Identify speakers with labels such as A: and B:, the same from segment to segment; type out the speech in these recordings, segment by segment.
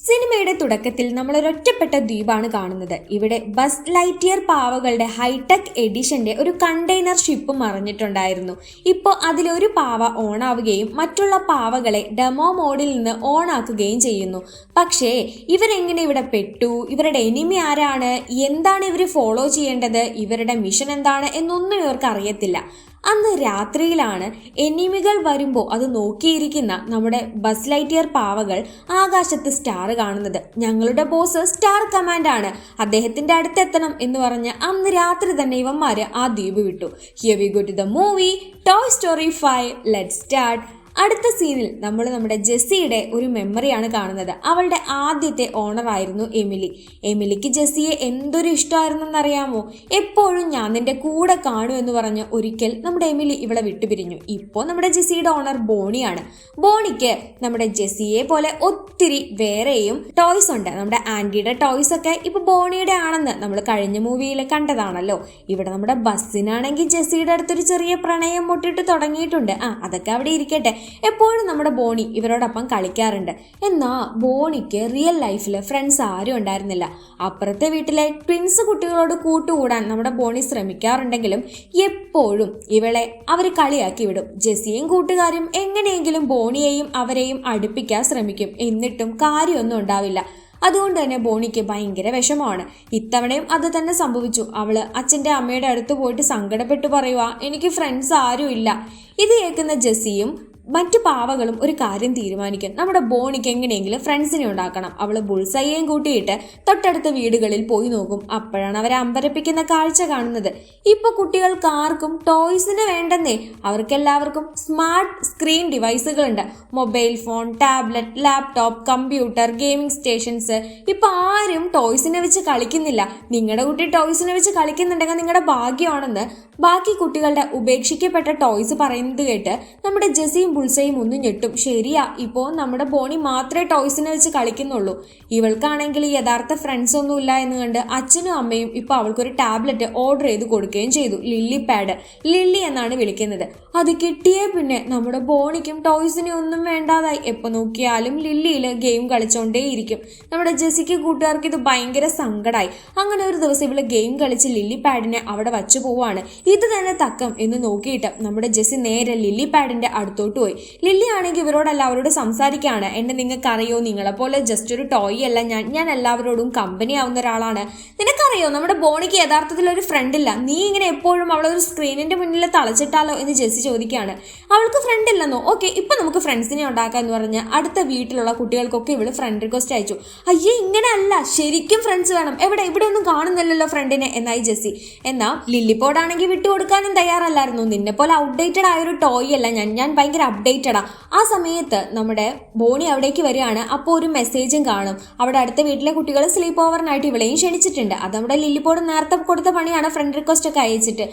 A: സിനിമയുടെ തുടക്കത്തിൽ നമ്മൾ ഒരൊറ്റപ്പെട്ട ദ്വീപാണ് കാണുന്നത്. ഇവിടെ ബസ് ലൈറ്റിയർ പാവകളുടെ ഹൈടെക് എഡിഷന്റെ ഒരു കണ്ടെയ്നർ ഷിപ്പ് മറിഞ്ഞിട്ടുണ്ടായിരുന്നു. ഇപ്പോൾ അതിലൊരു പാവ ഓണാവുകയും മറ്റുള്ള പാവകളെ ഡെമോ മോഡിൽ നിന്ന് ഓണാക്കുകയും ചെയ്യുന്നു. പക്ഷേ ഇവരെങ്ങനെ ഇവിടെ പെട്ടു? ഇവരുടെ എനിമി ആരാണ്? എന്താണ് ഇവർ ഫോളോ ചെയ്യേണ്ടത്? ഇവരുടെ മിഷൻ എന്താണ് എന്നൊന്നും ഇവർക്ക് അറിയത്തില്ല. അന്ന് രാത്രിയിലാണ് എനിമികൾ വരുമ്പോൾ അത് നോക്കിയിരിക്കുന്ന നമ്മുടെ ബസ് ലൈറ്റിയർ പാവകൾ ആകാശത്ത് സ്റ്റാർ കാണുന്നത്. ഞങ്ങളുടെ ബോസ് സ്റ്റാർ കമാൻഡ് ആണ്, അദ്ദേഹത്തിന്റെ അടുത്തെത്തണം എന്ന് പറഞ്ഞ് അന്ന് രാത്രി തന്നെ ഇവന്മാര് ആ ദ്വീപ് വിട്ടു. Here we go to the movie Toy Story 5. Let's start. അടുത്ത സീനിൽ നമ്മൾ നമ്മുടെ ജെസ്സിയുടെ ഒരു മെമ്മറിയാണ് കാണുന്നത്. അവളുടെ ആദ്യത്തെ ഓണറായിരുന്നു എമിലി. എമിലിക്ക് ജെസ്സിയെ എന്തൊരു ഇഷ്ടമായിരുന്നെന്നറിയാമോ? എപ്പോഴും ഞാൻ നിന്റെ കൂടെ കാണൂ എന്ന് പറഞ്ഞ് ഒരിക്കൽ നമ്മുടെ എമിലി ഇവളെ വിട്ടുപിരിഞ്ഞു. ഇപ്പോൾ നമ്മുടെ ജെസ്സിയുടെ ഓണർ ബോണിയാണ്. ബോണിക്ക് നമ്മുടെ ജെസ്സിയെ പോലെ ഒത്തിരി വേറെയും ടോയ്സ് ഉണ്ട്. നമ്മുടെ ആന്റിയുടെ ടോയ്സ് ഒക്കെ ഇപ്പൊ ബോണിയുടെ ആണെന്ന് നമ്മൾ കഴിഞ്ഞ മൂവിയിൽ കണ്ടതാണല്ലോ. ഇവിടെ നമ്മുടെ ബസ്സിനാണെങ്കിൽ ജെസ്സിയുടെ അടുത്തൊരു ചെറിയ പ്രണയം മുട്ടിട്ട് തുടങ്ങിയിട്ടുണ്ട്. അതൊക്കെ അവിടെ ഇരിക്കട്ടെ. എപ്പോഴും നമ്മുടെ ബോണി ഇവരോടൊപ്പം കളിക്കാറുണ്ട്. എന്നാൽ ബോണിക്ക് റിയൽ ലൈഫിൽ ഫ്രണ്ട്സ് ആരും ഉണ്ടായിരുന്നില്ല. അപ്പുറത്തെ വീട്ടിലെ ട്വിൻസ് കുട്ടികളോട് കൂട്ടുകൂടാൻ നമ്മുടെ ബോണി ശ്രമിക്കാറുണ്ടെങ്കിലും എപ്പോഴും ഇവളെ അവർ കളിയാക്കി വിടും. ജെസ്സിയും കൂട്ടുകാരും എങ്ങനെയെങ്കിലും ബോണിയെയും അവരെയും അടുപ്പിക്കാൻ ശ്രമിക്കും. എന്നിട്ടും കാര്യമൊന്നും ഉണ്ടാവില്ല. അതുകൊണ്ട് തന്നെ ബോണിക്ക് ഭയങ്കര വിഷമമാണ്. ഇത്തവണയും അത് തന്നെ സംഭവിച്ചു. അവള് അച്ഛൻ്റെ അമ്മയുടെ അടുത്ത് പോയിട്ട് സങ്കടപ്പെട്ടു പറയുക, എനിക്ക് ഫ്രണ്ട്സ് ആരും ഇല്ല. ഇത് കേൾക്കുന്ന ജെസ്സിയും മറ്റു പാവകളും ഒരു കാര്യം തീരുമാനിക്കും. നമ്മുടെ ബോണിക്ക് എങ്ങനെയെങ്കിലും ഫ്രണ്ട്സിനെ ഉണ്ടാക്കണം. അവള് ബുൾസൈയേയും കൂട്ടിയിട്ട് തൊട്ടടുത്ത വീടുകളിൽ പോയി നോക്കും. അപ്പോഴാണ് അവരെ അമ്പരപ്പിക്കുന്ന കാഴ്ച കാണുന്നത്. ഇപ്പൊ കുട്ടികൾക്ക് ആർക്കും ടോയ്സിന് വേണ്ടെന്നേ. അവർക്കെല്ലാവർക്കും സ്മാർട്ട് സ്ക്രീൻ ഡിവൈസുകളുണ്ട്. Mobile phone, tablet, laptop, computer, gaming stations. ഇപ്പൊ ആരും ടോയ്സിനെ വെച്ച് കളിക്കുന്നില്ല. നിങ്ങളുടെ കുട്ടി ടോയ്സിനെ വെച്ച് കളിക്കുന്നുണ്ടെങ്കിൽ നിങ്ങളുടെ ഭാഗ്യമാണെന്ന് ബാക്കി കുട്ടികളുടെ ഉപേക്ഷിക്കപ്പെട്ട ടോയ്സ് പറയുന്നത് കേട്ട് നമ്മുടെ ജെസ്സിയും ബുൾസയും ഒന്നും ഞെട്ടും. ശരിയാ, ഇപ്പോൾ നമ്മുടെ ബോണി മാത്രമേ ടോയ്സിനെ വെച്ച് കളിക്കുന്നുള്ളൂ. ഇവൾക്കാണെങ്കിൽ യഥാർത്ഥ ഫ്രണ്ട്സ് ഒന്നും ഇല്ല എന്ന് കണ്ട് അച്ഛനും അമ്മയും ഇപ്പൊ അവൾക്കൊരു ടാബ്ലറ്റ് ഓർഡർ ചെയ്ത് കൊടുക്കുകയും ചെയ്തു. ലില്ലി പാഡ്, ലില്ലി എന്നാണ് വിളിക്കുന്നത്. അത് കിട്ടിയേ പിന്നെ നമ്മുടെ ബോണിക്കും ടോയ്സിനെ ഒന്നും വേണ്ടാതായി. എപ്പോൾ നോക്കിയാലും ലില്ലിയില് ഗെയിം കളിച്ചോണ്ടേയിരിക്കും. നമ്മുടെ ജെസ്സിക്ക് കൂട്ടുകാർക്ക് ഇത് ഭയങ്കര സങ്കടമായി. അങ്ങനെ ഒരു ദിവസം ഇവള് ഗെയിം കളിച്ച് ലില്ലി പാഡിനെ അവിടെ വച്ചു പോവാണ്. ഇത് തന്നെ തക്കം എന്ന് നോക്കിയിട്ട് നമ്മുടെ ജെസ്സി നേരെ ലില്ലി പാഡിന്റെ അടുത്തോട്ട് പോയി. ലില്ലി ആണെങ്കിൽ ഇവരോടല്ല അവരോട് സംസാരിക്കുകയാണ്. എന്നെ നിങ്ങൾക്കറിയോ, നിങ്ങളെപ്പോലെ ജസ്റ്റ് ഒരു ടോയ് അല്ല ഞാൻ എല്ലാവരോടും കമ്പനി ആവുന്ന ഒരാളാണ്. നിനക്കറിയോ നമ്മുടെ ബോണിക്ക് യഥാർത്ഥത്തിൽ ഒരു ഫ്രണ്ട് ഇല്ല. നീ ഇങ്ങനെ എപ്പോഴും അവളൊരു സ്ക്രീനിന്റെ മുന്നിൽ തളച്ചിട്ടാലോ എന്ന് ജെസ്സി ചോദിക്കുകയാണ്. അവൾക്ക് ഫ്രണ്ട് ഇല്ലെന്നോ? ഓക്കെ, ഇപ്പൊ നമുക്ക് ഫ്രണ്ട്സിനെ ഉണ്ടാക്കാം എന്ന് പറഞ്ഞ് അടുത്ത വീട്ടിലുള്ള കുട്ടികൾക്കൊക്കെ ഇവള് ഫ്രണ്ട് റിക്വസ്റ്റ് അയച്ചു. അയ്യേ, ഇങ്ങനെ അല്ല, ശരിക്കും ഫ്രണ്ട്സ് വേണം. ഇവിടെ ഒന്നും കാണുന്നില്ലല്ലോ ഫ്രണ്ടിനെ എന്നായി ജെസ്സി. എന്നാ ലില്ലിപ്പോടാണെങ്കിൽ വിട്ടുകൊടുക്കാനും തയ്യാറല്ലായിരുന്നു. നിന്നെ പോലെ ഔട്ട്ഡേറ്റഡ് ആയ ഒരു ടോയ് അല്ല ഞാൻ ഭയങ്കര അപ്ഡേറ്റഡാ. ആ സമയത്ത് നമ്മുടെ ബോണി അവിടേക്ക് വരികയാണ്. അപ്പോൾ ഒരു മെസ്സേജും കാണും. അവിടെ അടുത്ത വീട്ടിലെ കുട്ടികൾ സ്ലീപ്പ് ഓവറിനായിട്ട് ഇവളെയും ക്ഷണിച്ചിട്ടുണ്ട്. അത് നമ്മുടെ ലില്ലിപ്പോട് നേരത്തെ കൊടുത്ത പണിയാണ്, ഫ്രണ്ട് റിക്വസ്റ്റ് ഒക്കെ അയച്ചിട്ട്.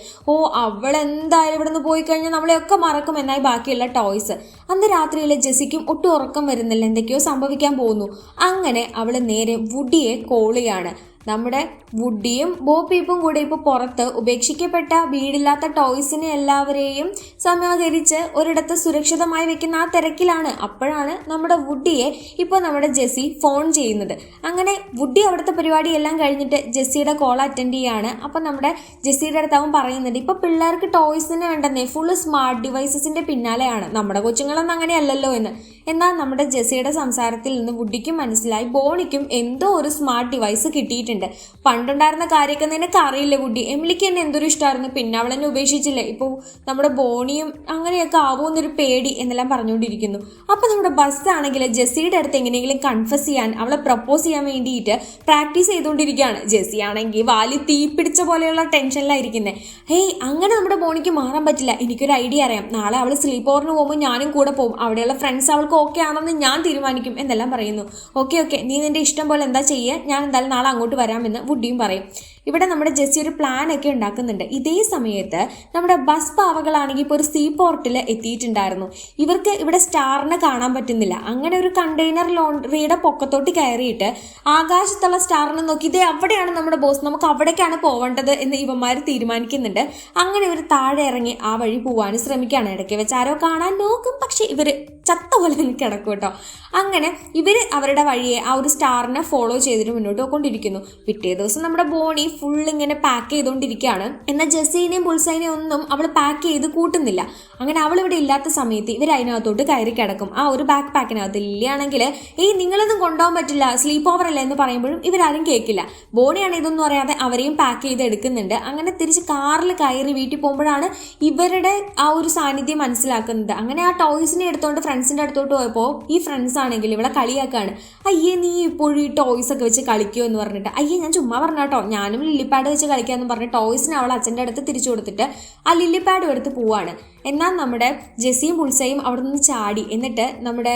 A: അവളെന്തായാലും ഇവിടെ നിന്ന് പോയി കഴിഞ്ഞാൽ നമ്മളെയൊക്കെ മറക്കും എന്നായി ബാക്കിയുള്ള ടോയ്സ്. അന്ന് രാത്രിയിൽ ജെസ്സിക്കും ഒട്ടും ഉറക്കം വരുന്നില്ല. എന്തൊക്കെയോ സംഭവിക്കാൻ പോകുന്നു. അങ്ങനെ അവള് നേരെ വുഡിയെ കോൾ ചെയ്യാണ്. നമ്മുടെ വുഡിയും ബോപ്പീപ്പും കൂടെ ഇപ്പോൾ പുറത്ത് ഉപേക്ഷിക്കപ്പെട്ട വീടില്ലാത്ത ടോയ്സിനെ എല്ലാവരെയും സമാഹരിച്ച് ഒരിടത്ത് സുരക്ഷിതമായി വെക്കുന്ന ആ തിരക്കിലാണ്. അപ്പോഴാണ് നമ്മുടെ വുഡിയെ ഇപ്പോൾ നമ്മുടെ ജെസ്സി ഫോൺ ചെയ്യുന്നത്. അങ്ങനെ വുഡി അവിടുത്തെ പരിപാടിയെല്ലാം കഴിഞ്ഞിട്ട് ജെസ്സിയുടെ കോൾ അറ്റൻഡ് ചെയ്യാണ്. അപ്പം നമ്മുടെ ജെസ്സിയുടെ അടുത്ത് അവൻ പറയുന്നുണ്ട്, ഇപ്പൊ പിള്ളേർക്ക് ടോയ്സിന് വേണ്ടെന്നേ, ഫുള്ള് സ്മാർട്ട് ഡിവൈസസിന്റെ പിന്നാലെയാണ്. നമ്മുടെ കൊച്ചുങ്ങളൊന്നും അങ്ങനെയല്ലല്ലോ എന്ന്. എന്നാൽ നമ്മുടെ ജെസ്സിയുടെ സംസാരത്തിൽ നിന്ന് വുഡിക്കും മനസ്സിലായി ബോണിക്കും എന്തോ ഒരു സ്മാർട്ട് ഡിവൈസ് കിട്ടിയിട്ടുണ്ട്. പണ്ടുണ്ടായിരുന്ന കാര്യമൊക്കെ നിനക്ക് അറിയില്ല വുഡി, എമിലിക്ക് എന്നെ എന്തൊരു ഇഷ്ടമായിരുന്നു, പിന്നെ അവളെന്നെ ഉപേക്ഷിച്ചില്ലേ, ഇപ്പോൾ നമ്മുടെ ബോണിയും അങ്ങനെയൊക്കെ ആവുമെന്നൊരു പേടി എന്നെല്ലാം പറഞ്ഞുകൊണ്ടിരിക്കുന്നു. അപ്പൊ നമ്മുടെ ബസ് ആണെങ്കിൽ ജെസ്സിയുടെ അടുത്ത് എങ്ങനെയെങ്കിലും കൺഫസ് ചെയ്യാൻ, അവളെ പ്രപ്പോസ് ചെയ്യാൻ വേണ്ടിയിട്ട് പ്രാക്ടീസ് ചെയ്തുകൊണ്ടിരിക്കുകയാണ്. ജെസ്സി ആണെങ്കിൽ വാലി തീ പിടിച്ച പോലെയുള്ള ടെൻഷനിലായിരിക്കുന്നത്. അങ്ങനെ നമ്മുടെ ബോണിക്ക് മാറാൻ പറ്റില്ല. എനിക്കൊരു ഐഡിയ അറിയാം. നാളെ അവൾ സ്ലീപ്പ് ഓവറിന് പോകുമ്പോൾ ഞാനും കൂടെ പോകും. അവിടെയുള്ള ഫ്രണ്ട്സ് അവൾക്ക് ഓക്കെ ആണെന്ന് ഞാൻ തീരുമാനിക്കും എന്നെല്ലാം പറയുന്നു. ഓക്കെ, നീ നിന്റെ ഇഷ്ടം പോലെ എന്താ ചെയ്യുക, ഞാൻ എന്തായാലും നാളെ അങ്ങോട്ട് വരാമെന്ന് വുഡിയും പറയും. ഇവിടെ നമ്മുടെ ജെസ്സി ഒരു പ്ലാൻ ഒക്കെ ഉണ്ടാക്കുന്നുണ്ട്. ഇതേ സമയത്ത് നമ്മുടെ ബസ് പാവകളാണെങ്കിൽ ഇപ്പോൾ ഒരു സീ പോർട്ടിൽ എത്തിയിട്ടുണ്ടായിരുന്നു. ഇവർക്ക് ഇവിടെ സ്റ്റാറിനെ കാണാൻ പറ്റുന്നില്ല. അങ്ങനെ ഒരു കണ്ടെയ്നർ ലോണ്ടറിയുടെ പൊക്കത്തോട്ട് കയറിയിട്ട് ആകാശത്തുള്ള സ്റ്റാറിനെ നോക്കി ഇതേ അവിടെയാണ് നമ്മുടെ ബോസ്, നമുക്ക് അവിടേക്കാണ് പോവേണ്ടത് എന്ന് ഇവന്മാർ തീരുമാനിക്കുന്നുണ്ട്. അങ്ങനെ ഇവർ താഴെ ഇറങ്ങി ആ വഴി പോവാനും ശ്രമിക്കുകയാണ്. ഇടയ്ക്ക് വെച്ച് ആരോ കാണാൻ നോക്കും, പക്ഷെ ഇവർ ചത്ത പോലെ കിടക്കും കേട്ടോ. അങ്ങനെ ഇവർ അവരുടെ വഴിയെ ആ ഒരു സ്റ്റാറിനെ ഫോളോ ചെയ്തിട്ട് മുന്നോട്ട് പോയിക്കൊണ്ടിരിക്കുന്നു. പിറ്റേ ദിവസം നമ്മുടെ ബോണി ഫുൾ ഇങ്ങനെ പാക്ക് ചെയ്തുകൊണ്ടിരിക്കുകയാണ്. എന്നാൽ ജെസ്സിനെയും ബുൾസൈനെയും ഒന്നും അവൾ പാക്ക് ചെയ്ത് കൂട്ടുന്നില്ല. അങ്ങനെ അവൾ ഇവിടെ ഇല്ലാത്ത സമയത്ത് ഇവർ അതിനകത്തോട്ട് കയറി കിടക്കും. ആ ഒരു ബാക്ക് പാക്കിനകത്ത് ഇല്ലാണെങ്കിൽ നിങ്ങളൊന്നും കൊണ്ടുപോകാൻ പറ്റില്ല, സ്ലീപ്പ് ഓവർ അല്ല എന്ന് പറയുമ്പോഴും ഇവരാരും കേൾക്കില്ല. ബോണിയാണ് ഇതൊന്നും അറിയാതെ അവരെയും പാക്ക് ചെയ്ത് എടുക്കുന്നുണ്ട്. അങ്ങനെ തിരിച്ച് കാറിൽ കയറി വീട്ടിൽ പോകുമ്പോഴാണ് ഇവരുടെ ആ ഒരു സാന്നിധ്യം മനസ്സിലാക്കുന്നത്. അങ്ങനെ ആ ടോയ്സിനെ എടുത്തോണ്ട് ഫ്രണ്ട്സിന്റെ അടുത്തോട്ട് പോയപ്പോൾ ഈ ഫ്രണ്ട്സ് ആണെങ്കിൽ ഇവിടെ കളിയാക്കാണ്. അയ്യേ നീ ഇപ്പോഴും ഈ ടോയ്സ് ഒക്കെ വെച്ച് കളിക്കുമോ എന്ന് പറഞ്ഞിട്ട്. അയ്യേ ഞാൻ ചുമ്മാ പറഞ്ഞാട്ടോ, ഞാനും ലില്ലിപ്പാഡ് വെച്ച് കളിക്കാമെന്ന് പറഞ്ഞ് ടോയ്സിനെ അവൾ അച്ഛൻ്റെ അടുത്ത് തിരിച്ചു കൊടുത്തിട്ട് ആ ലില്ലിപ്പാഡും എടുത്ത് പോവാണ്. എന്നാൽ നമ്മുടെ ജെസ്സിയും ബുൾസയും അവിടെ നിന്ന് ചാടി. എന്നിട്ട് നമ്മുടെ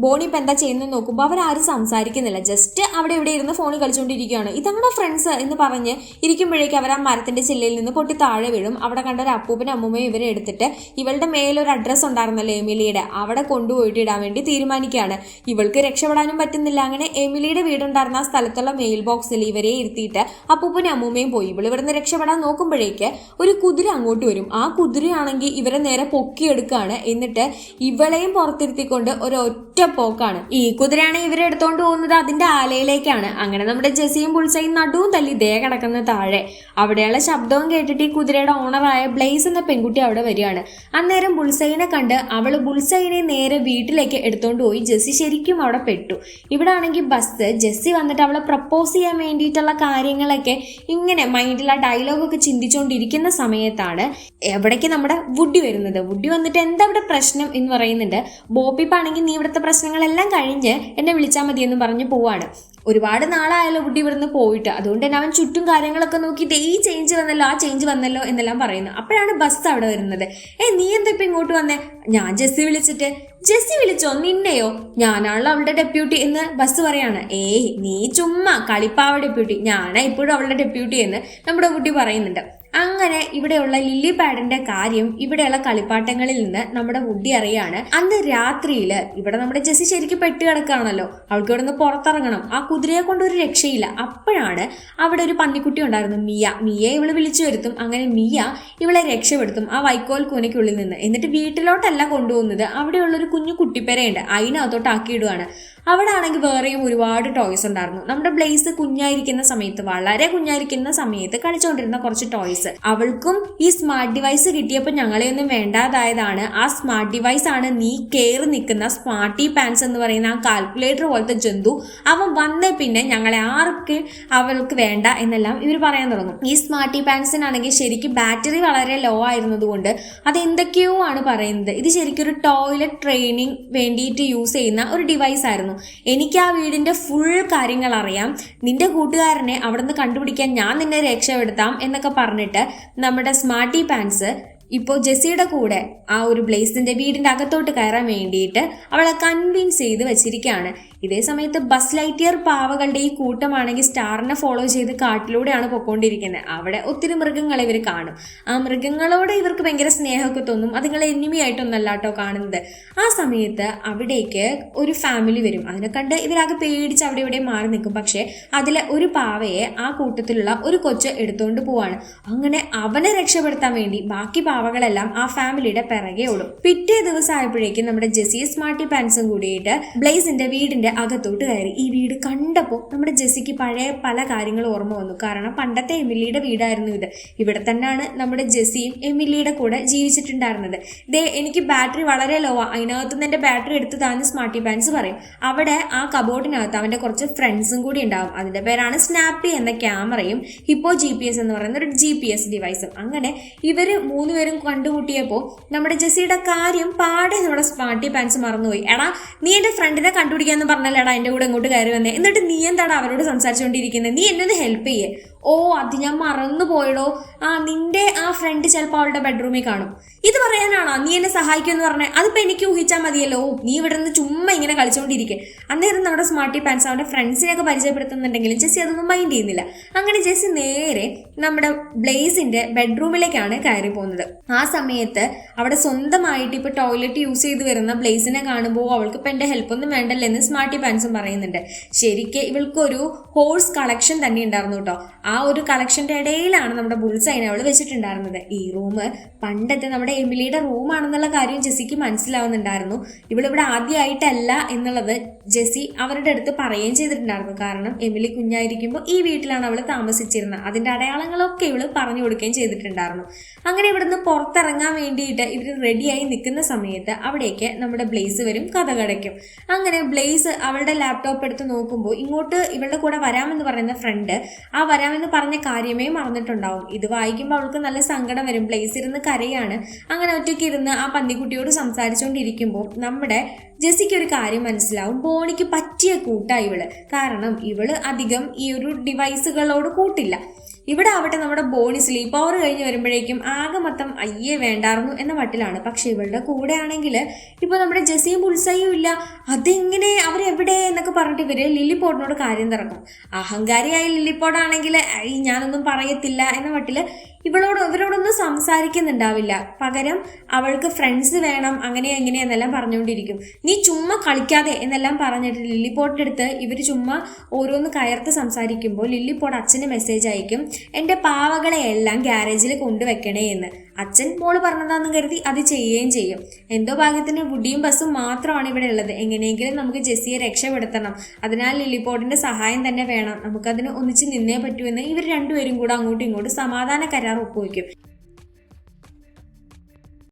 A: ബോണി ഇപ്പം എന്താ ചെയ്യുന്നത് നോക്കുമ്പോൾ അവരാരും സംസാരിക്കുന്നില്ല. ജസ്റ്റ് അവിടെ ഇവിടെ ഇരുന്ന് ഫോണിൽ കളിച്ചുകൊണ്ടിരിക്കുകയാണ്. ഇതാണ് ഫ്രണ്ട്സ് എന്ന് പറഞ്ഞ് ഇരിക്കുമ്പോഴേക്കും അവർ ആ മരത്തിന്റെ ചില്ലയിൽ നിന്ന് പൊട്ടി താഴെ വീഴും. അവിടെ കണ്ട ഒരു അപ്പൂപ്പനും അമ്മൂമ്മയും ഇവരെ എടുത്തിട്ട് ഇവളുടെ മേലൊരു അഡ്രസ്സ് ഉണ്ടായിരുന്നല്ലോ എമിലിയുടെ, അവിടെ കൊണ്ടുപോയിട്ട് ഇടാൻ വേണ്ടി തീരുമാനിക്കുകയാണ്. ഇവൾക്ക് രക്ഷപ്പെടാനും പറ്റുന്നില്ല. അങ്ങനെ എമിലിയുടെ വീടുണ്ടായിരുന്ന ആ സ്ഥലത്തുള്ള മെയിൽ ബോക്സിൽ ഇവരെ ഇരുത്തിയിട്ട് അപ്പൂപ്പനും അമ്മൂമ്മയും പോയി. ഇവിടുന്ന് രക്ഷപ്പെടാൻ നോക്കുമ്പോഴേക്ക് ഒരു കുതിര അങ്ങോട്ട് വരും. ആ കുതിരയാണെങ്കിൽ ഇവരെ നേരെ പൊക്കിയെടുക്കുകയാണ്. എന്നിട്ട് ഇവളെയും പുറത്തിരുത്തിക്കൊണ്ട് ഒരൊറ്റ പോക്കാണ്. ഈ കുതിരയാണ് ഇവരെ എടുത്തോണ്ട് പോകുന്നത് അതിന്റെ ആലയിലേക്കാണ്. അങ്ങനെ നമ്മുടെ ജെസ്സിയും ബുൾസയും നടുവും തല്ലി ദേ കിടക്കുന്ന താഴെ. അവിടെയുള്ള ശബ്ദവും കേട്ടിട്ട് ഈ കുതിരയുടെ ഓണറായ ബ്ലേസ് എന്ന പെൺകുട്ടി അവിടെ വരികയാണ്. അന്നേരം ബുൾസൈനെ കണ്ട് അവള് ബുൾസൈനെ നേരെ വീട്ടിലേക്ക് എടുത്തോണ്ട് പോയി. ജെസ്സി ശരിക്കും അവിടെ പെട്ടു. ഇവിടെ ആണെങ്കിൽ ബസ് ജെസ്സി വന്നിട്ട് അവളെ പ്രപ്പോസ് ചെയ്യാൻ വേണ്ടിയിട്ടുള്ള കാര്യങ്ങളൊക്കെ ഇങ്ങനെ മൈൻഡിൽ ആ ഡയലോഗൊക്കെ ചിന്തിച്ചുകൊണ്ടിരിക്കുന്ന സമയത്താണ് എവിടേക്ക് നമ്മുടെ വുഡി വരുന്നത്. വുഡി വന്നിട്ട് എന്താ ഇവിടെ പ്രശ്നം എന്ന് പറയുന്നുണ്ട്. ബോബിപ്പാണെങ്കിൽ നീ ഇവിടുത്തെ പ്രശ്നങ്ങളെല്ലാം കഴിഞ്ഞ് എന്നെ വിളിച്ചാൽ മതി എന്ന് പറഞ്ഞ് പോവാണ്. ഒരുപാട് നാളായാലോ വുഡി ഇവിടുന്ന് പോയിട്ട്, അതുകൊണ്ട് തന്നെ അവൻ ചുറ്റും കാര്യങ്ങളൊക്കെ നോക്കിയിട്ട് ഈ ചേഞ്ച് വന്നല്ലോ ആ ചേഞ്ച് വന്നല്ലോ എന്നെല്ലാം പറയുന്നു. അപ്പോഴാണ് ബസ് അവിടെ വരുന്നത്. നീ എന്താ ഇപ്പൊ ഇങ്ങോട്ട് വന്നേ? ഞാൻ ജെസ്സി വിളിച്ചിട്ട്. ജെസ്സി വിളിച്ചോ? നിന്നെയോ? ഞാനാണല്ലോ അവളുടെ ഡെപ്യൂട്ടി എന്ന് ബസ് പറയാണ്. നീ ചുമ്മാ കളിപ്പാവ ഡെപ്യൂട്ടി, ഞാനാ ഇപ്പോഴും അവളുടെ ഡെപ്യൂട്ടി എന്ന് നമ്മുടെ കുട്ടി പറയുന്നുണ്ട്. അങ്ങനെ ഇവിടെയുള്ള ലില്ലി പാഡിന്റെ കാര്യം ഇവിടെയുള്ള കളിപ്പാട്ടങ്ങളിൽ നിന്ന് നമ്മുടെ വുഡി അറിയാണ്. അന്ന് രാത്രിയില് ഇവിടെ നമ്മുടെ ജെസ്സി ശരിക്കും പെട്ട് കിടക്കുകയാണല്ലോ, അവൾക്ക് ഇവിടെ നിന്ന് പുറത്തിറങ്ങണം. ആ കുതിരയെ കൊണ്ട് ഒരു രക്ഷയില്ല. അപ്പോഴാണ് അവിടെ ഒരു പന്നിക്കുട്ടി ഉണ്ടായിരുന്നു, മിയയെ ഇവള് വിളിച്ചു വരുത്തും. അങ്ങനെ മിയ ഇവളെ രക്ഷപ്പെടുത്തും ആ വൈക്കോൽ കൂനയ്ക്കുള്ളിൽ നിന്ന്. എന്നിട്ട് വീട്ടിലോട്ടല്ല കൊണ്ടുപോകുന്നത്, അവിടെയുള്ളൊരു കുഞ്ഞു കുട്ടിപ്പേരയുണ്ട്, അതിനകത്തോട്ട് ആക്കിയിടുകയാണ്. അവിടെ ആണെങ്കിൽ വേറെയും ഒരുപാട് ടോയ്സ് ഉണ്ടായിരുന്നു. നമ്മുടെ ബ്ലേസ് കുഞ്ഞായിരിക്കുന്ന സമയത്ത്, വളരെ കുഞ്ഞായിരിക്കുന്ന സമയത്ത് കളിച്ചുകൊണ്ടിരുന്ന കുറച്ച് ടോയ്സ്. അവൾക്കും ഈ സ്മാർട്ട് ഡിവൈസ് കിട്ടിയപ്പോൾ ഞങ്ങളെയൊന്നും വേണ്ടാതായതാണ്. ആ സ്മാർട്ട് ഡിവൈസ് ആണ് നീ കയറി നിൽക്കുന്ന സ്മാർട്ടി പാൻസ് എന്ന് പറയുന്ന ആ കാൽക്കുലേറ്റർ പോലത്തെ ജന്തു. അവൻ വന്നേ പിന്നെ ഞങ്ങളെ ആർക്ക് അവൾക്ക് വേണ്ട എന്നെല്ലാം ഇവർ പറയാൻ തുടങ്ങും. ഈ സ്മാർട്ടി പാൻസിനാണെങ്കിൽ ശരിക്കും ബാറ്ററി വളരെ ലോ ആയിരുന്നതുകൊണ്ട് അതെന്തൊക്കെയോ ആണ് പറയുന്നത്. ഇത് ശരിക്കും ഒരു ടോയ്ലറ്റ് ട്രെയിനിങ് വേണ്ടിയിട്ട് യൂസ് ചെയ്യുന്ന ഒരു ഡിവൈസ് ആയിരുന്നു. എനിക്ക് ആ വീടിന്റെ ഫുൾ കാര്യങ്ങൾ അറിയാം, നിന്റെ കൂട്ടുകാരനെ അവിടെ നിന്ന് കണ്ടുപിടിക്കാൻ ഞാൻ നിന്നെ രക്ഷപ്പെടുത്താം എന്നൊക്കെ പറഞ്ഞിട്ട് നമ്മുടെ സ്മാർട്ടി പാൻസ് ഇപ്പോൾ ജെസ്സിയുടെ കൂടെ ആ ഒരു ബ്ലേസിന്റെ വീടിന്റെ അകത്തോട്ട് കയറാൻ വേണ്ടിയിട്ട് അവളെ കൺവിൻസ് ചെയ്ത് വെച്ചിരിക്കുകയാണ്. ഇതേ സമയത്ത് ബസ് ലൈറ്റിയർ പാവകളുടെ ഈ കൂട്ടമാണെങ്കിൽ സ്റ്റാറിനെ ഫോളോ ചെയ്ത് കാട്ടിലൂടെയാണ് പൊക്കോണ്ടിരിക്കുന്നത്. അവിടെ ഒത്തിരി മൃഗങ്ങളെ ഇവർ കാണും. ആ മൃഗങ്ങളോട് ഇവർക്ക് ഭയങ്കര സ്നേഹമൊക്കെ തോന്നും. അതുങ്ങളെ എനിമി ആയിട്ടൊന്നല്ല കേട്ടോ കാണുന്നത്. ആ സമയത്ത് അവിടേക്ക് ഒരു ഫാമിലി വരും. അതിനെ കണ്ട് ഇവരാകെ പേടിച്ച് അവിടെ ഇവിടെ മാറി നിൽക്കും. പക്ഷെ അതിലെ ഒരു പാവയെ ആ കൂട്ടത്തിലുള്ള ഒരു കൊച്ച് എടുത്തുകൊണ്ട് പോവാണ്. അങ്ങനെ അവനെ രക്ഷപ്പെടുത്താൻ വേണ്ടി ബാക്കി പാവകളെല്ലാം ആ ഫാമിലിയുടെ പിറകെ ഓടും. പിറ്റേ ദിവസം ആയപ്പോഴേക്കും നമ്മുടെ ജെസ്സി സ്മാർട്ടി പാൻസും കൂടിയിട്ട് ബ്ലേസിന്റെ വീടിന്റെ അകത്തോട്ട് കയറി. ഈ വീട് കണ്ടപ്പോൾ നമ്മുടെ ജെസ്സിക്ക് പഴയ പല കാര്യങ്ങളും ഓർമ്മ വന്നു. കാരണം പണ്ടത്തെ എമിലിയുടെ വീടായിരുന്നു ഇത്. ഇവിടെ തന്നെയാണ് നമ്മുടെ ജെസ്സിയും എമിലിയുടെ കൂടെ ജീവിച്ചിട്ടുണ്ടായിരുന്നത്. എനിക്ക് ബാറ്ററി വളരെ ലോ ആ, അതിനകത്തുനിന്ന് എന്റെ ബാറ്ററി എടുത്ത് താന്ന് സ്മാർട്ടി പാൻസ് പറയും. അവിടെ ആ കബോർഡിനകത്ത് അവന്റെ കുറച്ച് ഫ്രണ്ട്സും കൂടി ഉണ്ടാവും. അതിന്റെ പേരാണ് സ്നാപ്പി എന്ന ക്യാമറയും ഹിപ്പോ GPS എന്ന് പറയുന്ന ഒരു GPS ഡിവൈസും. അങ്ങനെ ഇവര് മൂന്നുപേരും കണ്ടുമുട്ടിയപ്പോൾ നമ്മുടെ ജെസ്സിയുടെ കാര്യം പാടെ നമ്മുടെ സ്മാർട്ടി പാൻസ് മറന്നുപോയി. എടാ നീ എന്റെ ഫ്രണ്ടിനെ കണ്ടുപിടിക്കാന്ന് പറഞ്ഞല്ലേടാ എന്റെ കൂടെ ഇങ്ങോട്ട് കയറി വന്നേ, എന്നിട്ട് നീ എന്താടാ അവരോട് സംസാരിച്ചുകൊണ്ടിരിക്കുന്നത്? നീ എന്നെ ഒന്ന് ഹെൽപ്പ് ചെയ്യേ. ഓ അത് ഞാൻ മറന്നു പോയടോ, നിന്റെ ആ ഫ്രണ്ട് ചിലപ്പോൾ അവളുടെ ബെഡ്റൂമിൽ കാണും. ഇത് പറയാനാണോ നീ എന്നെ സഹായിക്കുമെന്ന് പറഞ്ഞേ? അതിപ്പോ എനിക്ക് ഊഹിച്ചാൽ മതിയല്ലോ. നീ ഇവിടെ നിന്ന് ചുമ്മാ ഇങ്ങനെ കളിച്ചുകൊണ്ടിരിക്കെ. അന്നേരം നമ്മുടെ സ്മാർട്ടി പാൻസ് അവന്റെ ഫ്രണ്ട്സിനെയൊക്കെ പരിചയപ്പെടുത്തുന്നുണ്ടെങ്കിലും ജെസ്സി അതൊന്നും മൈൻഡ് ചെയ്യുന്നില്ല. അങ്ങനെ ജെസ്സി നേരെ നമ്മുടെ ബ്ലേസിന്റെ ബെഡ്റൂമിലേക്കാണ് കയറി പോകുന്നത്. ആ സമയത്ത് അവിടെ സ്വന്തമായിട്ട് ഇപ്പൊ ടോയ്ലറ്റ് യൂസ് ചെയ്ത് വരുന്ന ബ്ലേസിനെ കാണുമ്പോൾ അവൾക്ക് ഇപ്പൊ എന്റെ ഹെൽപ്പ് ഒന്നും വേണ്ടല്ലോ എന്ന് സ്മാർട്ടി പാൻസും പറയുന്നുണ്ട്. ശരിക്കും ഇവൾക്കൊരു ഹോഴ്സ് കളക്ഷൻ തന്നെ ഉണ്ടായിരുന്നു കേട്ടോ. ആ ഒരു കളക്ഷന്റെ ഇടയിലാണ് നമ്മുടെ ബുൾസൈനെ അവൾ വെച്ചിട്ടുണ്ടായിരുന്നത്. ഈ റൂം പണ്ടത്തെ നമ്മുടെ എമിലിയുടെ റൂമാണെന്നുള്ള കാര്യം ജെസ്സിക്ക് മനസ്സിലാവുന്നുണ്ടായിരുന്നു. ഇവളിവിടെ ആദ്യമായിട്ടല്ല എന്നുള്ളത് ജെസ്സി അവരുടെ അടുത്ത് പറയുകയും ചെയ്തിട്ടുണ്ടായിരുന്നു. കാരണം എമിലി കുഞ്ഞായിരിക്കുമ്പോൾ ഈ വീട്ടിലാണ് അവൾ താമസിച്ചിരുന്നത്. അതിന്റെ അടയാളങ്ങളൊക്കെ ഇവള് പറഞ്ഞു കൊടുക്കുകയും ചെയ്തിട്ടുണ്ടായിരുന്നു. അങ്ങനെ ഇവിടുന്ന് പുറത്തിറങ്ങാൻ വേണ്ടിയിട്ട് ഇവർ റെഡിയായി നിൽക്കുന്ന സമയത്ത് അവിടേക്ക് നമ്മുടെ ബ്ലേസ് വരും, കഥ കടയ്ക്കും. അങ്ങനെ ബ്ലേസ് അവളുടെ ലാപ്ടോപ്പ് എടുത്ത് നോക്കുമ്പോൾ ഇങ്ങോട്ട് ഇവളുടെ കൂടെ വരാമെന്ന് പറയുന്ന ഫ്രണ്ട് ആ വരാമെന്ന് പറഞ്ഞ കാര്യമേ മറന്നിട്ടുണ്ടാവും. ഇത് വായിക്കുമ്പോൾ അവൾക്ക് നല്ല സങ്കടം വരും. ബ്ലേസ് ഇരുന്ന് കരയാണ്. അങ്ങനെ ഒറ്റയ്ക്ക് ഇരുന്ന് ആ പന്നിക്കുട്ടിയോട് സംസാരിച്ചുകൊണ്ടിരിക്കുമ്പോൾ നമ്മുടെ ജെസ്സിക്ക് ഒരു കാര്യം മനസ്സിലാവും. ബോണിക്ക് പറ്റിയ കൂട്ടായി ഇവള്. കാരണം ഇവള് അധികം ഈ ഒരു ഡിവൈസുകളോട് കൂട്ടില്ല. ഇവിടെ ആവട്ടെ നമ്മുടെ ബോണി സ്ലീപ്പ് ഓവർ കഴിഞ്ഞ് വരുമ്പോഴേക്കും ആകെ മൊത്തം അയ്യേ വേണ്ടായിരുന്നു എന്ന മട്ടിലാണ്. പക്ഷെ ഇവളുടെ കൂടെ ആണെങ്കിൽ ഇപ്പൊ നമ്മുടെ ജെസ്സിയും ബുൾസയും ഇല്ല. അതെങ്ങനെ, അവരെവിടെ എന്നൊക്കെ പറഞ്ഞിട്ട് ഇവര് ലില്ലിപോട്ടിനോട് കാര്യം തിറക്കും. അഹങ്കാരിയായ ലില്ലിപോട്ടാണെങ്കിൽ ഞാനൊന്നും പറയത്തില്ല എന്ന മട്ടില് ഇവരോടൊന്നും സംസാരിക്കുന്നുണ്ടാവില്ല. പകരം അവൾക്ക് ഫ്രണ്ട്സ് വേണം, അങ്ങനെ എങ്ങനെയെന്നെല്ലാം പറഞ്ഞുകൊണ്ടിരിക്കും. നീ ചുമ്മാ കളിക്കാതെ എന്നെല്ലാം പറഞ്ഞിട്ട് ലില്ലിപോട്ടിന്റെ അടുത്ത് ഇവര് ചുമ്മാ ഓരോന്ന് കയർത്ത് സംസാരിക്കുമ്പോൾ ലില്ലിപോട്ട് അച്ഛന് മെസ്സേജ് അയക്കും, എന്റെ പാവകളെ എല്ലാം ഗ്യാരേജിൽ കൊണ്ടുവെക്കണേ എന്ന്. അച്ഛൻ മോള് പറഞ്ഞതാന്ന് കരുതി അത് ചെയ്യുകയും ചെയ്യും. എന്തോ ഭാഗ്യത്തിന് വുഡിയും ബസ്സും മാത്രമാണ് ഇവിടെ ഉള്ളത്. എങ്ങനെയെങ്കിലും നമുക്ക് ജെസ്സിയെ രക്ഷപ്പെടുത്തണം. അതിനാൽ ലില്ലിപോട്ടിന്റെ സഹായം തന്നെ വേണം. നമുക്കതിന് ഒന്നിച്ച് നിന്നേ പറ്റൂ എന്ന് ഇവർ രണ്ടുപേരും കൂടെ അങ്ങോട്ടും ഇങ്ങോട്ടും സമാധാന കരാർ ഒപ്പുവെക്കും.